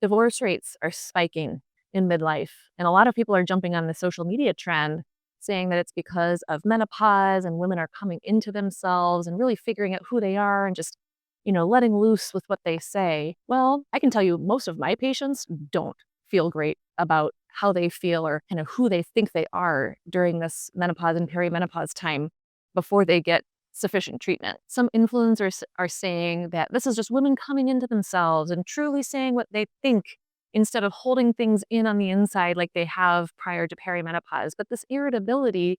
Divorce rates are spiking in midlife, and a lot of people are jumping on the social media trend saying that it's because of menopause and women are coming into themselves and really figuring out who they are and just, letting loose with what they say. Well, I can tell you most of my patients don't feel great about how they feel or kind of who they think they are during this menopause and perimenopause time before they get sufficient treatment. Some influencers are saying that this is just women coming into themselves and truly saying what they think instead of holding things in on the inside like they have prior to perimenopause. But this irritability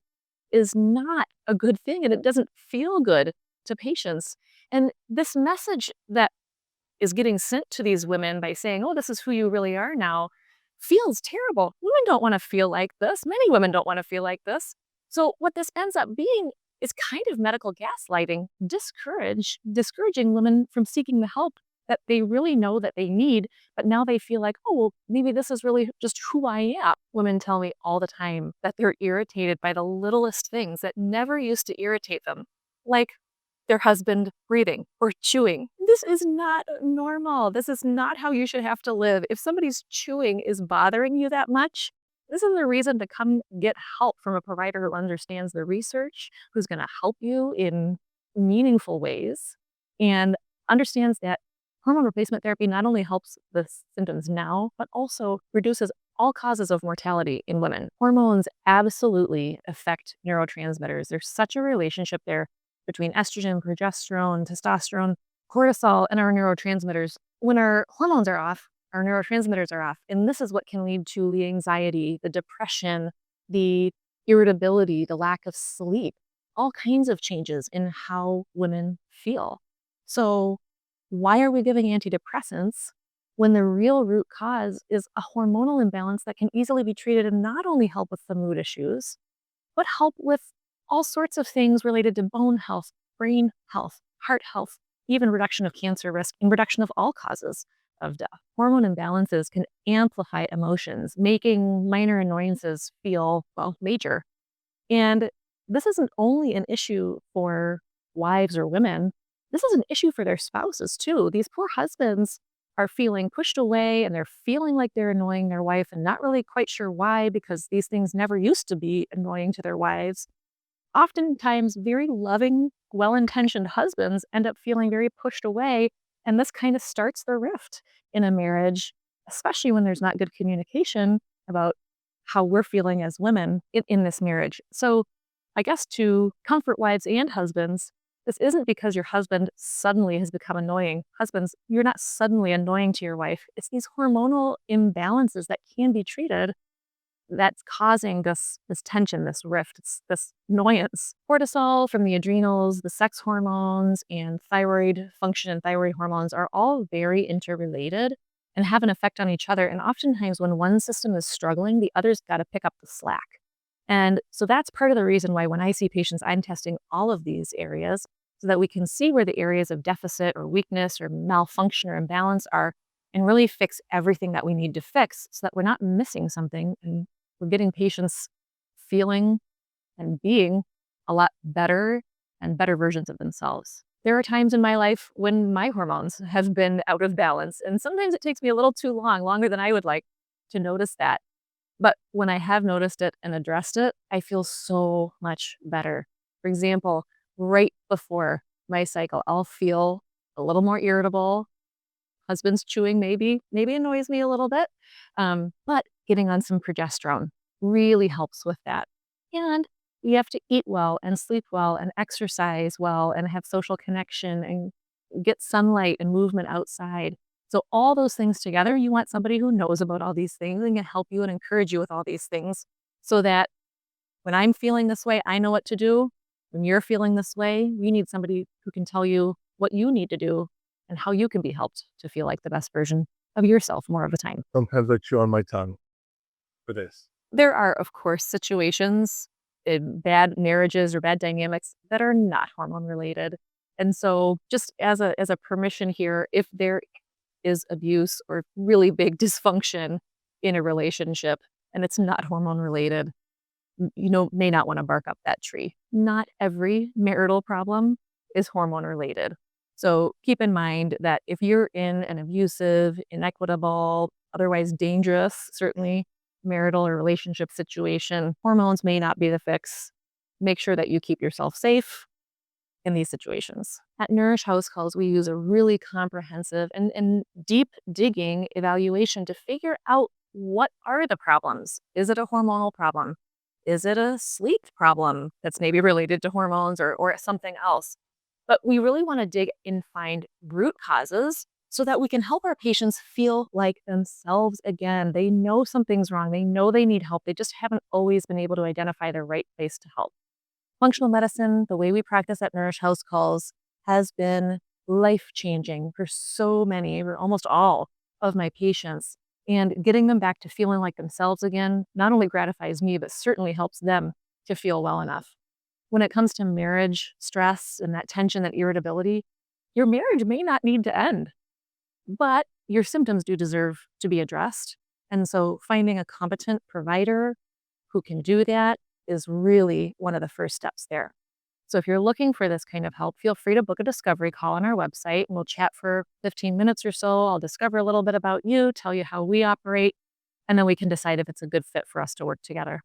is not a good thing and it doesn't feel good to patients. And this message that is getting sent to these women by saying, oh, this is who you really are now, feels terrible. Women don't want to feel like this. Many women don't want to feel like this. So what this ends up being is kind of medical gaslighting, discouraging women from seeking the help that they really know that they need, but now they feel like, oh, well, maybe this is really just who I am. Women tell me all the time that they're irritated by the littlest things that never used to irritate them, like their husband breathing or chewing. This is not normal. This is not how you should have to live. If somebody's chewing is bothering you that much, this is the reason to come get help from a provider who understands the research, who's going to help you in meaningful ways, and understands that hormone replacement therapy not only helps the symptoms now, but also reduces all causes of mortality in women. Hormones absolutely affect neurotransmitters. There's such a relationship there between estrogen, progesterone, testosterone, cortisol, and our neurotransmitters. When our hormones are off, our neurotransmitters are off. And this is what can lead to the anxiety, the depression, the irritability, the lack of sleep, all kinds of changes in how women feel. So why are we giving antidepressants when the real root cause is a hormonal imbalance that can easily be treated and not only help with the mood issues, but help with all sorts of things related to bone health, brain health, heart health, even reduction of cancer risk and reduction of all causes of death. Hormone imbalances can amplify emotions, making minor annoyances feel, well, major. And this isn't only an issue for wives or women. This is an issue for their spouses too. These poor husbands are feeling pushed away and they're feeling like they're annoying their wife and not really quite sure why, because these things never used to be annoying to their wives. Oftentimes, very loving, well-intentioned husbands end up feeling very pushed away, and this kind of starts the rift in a marriage, especially when there's not good communication about how we're feeling as women in this marriage. So I guess to comfort wives and husbands, this isn't because your husband suddenly has become annoying. Husbands, you're not suddenly annoying to your wife. It's these hormonal imbalances that can be treated that's causing this tension, this rift, this annoyance. Cortisol from the adrenals, the sex hormones, and thyroid function and thyroid hormones are all very interrelated and have an effect on each other. And oftentimes when one system is struggling, the other's got to pick up the slack. And so that's part of the reason why when I see patients, I'm testing all of these areas so that we can see where the areas of deficit or weakness or malfunction or imbalance are and really fix everything that we need to fix so that we're not missing something and we're getting patients feeling and being a lot better and better versions of themselves. There are times in my life when my hormones have been out of balance, and sometimes it takes me a little too long, longer than I would like, to notice that. But when I have noticed it and addressed it, I feel so much better. For example, right before my cycle, I'll feel a little more irritable. Husband's chewing maybe annoys me a little bit, but getting on some progesterone really helps with that. And you have to eat well and sleep well and exercise well and have social connection and get sunlight and movement outside. So all those things together, you want somebody who knows about all these things and can help you and encourage you with all these things so that when I'm feeling this way, I know what to do. When you're feeling this way, you need somebody who can tell you what you need to do and how you can be helped to feel like the best version of yourself more of the time. Sometimes I chew on my tongue for this. There are, of course, situations in bad marriages or bad dynamics that are not hormone related. And so just as a permission here, if there is abuse or really big dysfunction in a relationship and it's not hormone related, may not want to bark up that tree. Not every marital problem is hormone related. So keep in mind that if you're in an abusive, inequitable, otherwise dangerous, certainly marital or relationship situation, hormones may not be the fix. Make sure that you keep yourself safe in these situations. At Nourish House Calls, we use a really comprehensive and deep digging evaluation to figure out what are the problems. Is it a hormonal problem? Is it a sleep problem that's maybe related to hormones or something else? But we really want to dig and find root causes so that we can help our patients feel like themselves again. They know something's wrong. They know they need help. They just haven't always been able to identify the right place to help. Functional medicine, the way we practice at Nourish House Calls, has been life-changing for so many, or almost all of my patients. And getting them back to feeling like themselves again not only gratifies me, but certainly helps them to feel well enough. When it comes to marriage stress and that tension, that irritability, your marriage may not need to end, but your symptoms do deserve to be addressed. And so finding a competent provider who can do that is really one of the first steps there. So if you're looking for this kind of help, feel free to book a discovery call on our website and we'll chat for 15 minutes or so. I'll discover a little bit about you, tell you how we operate, and then we can decide if it's a good fit for us to work together.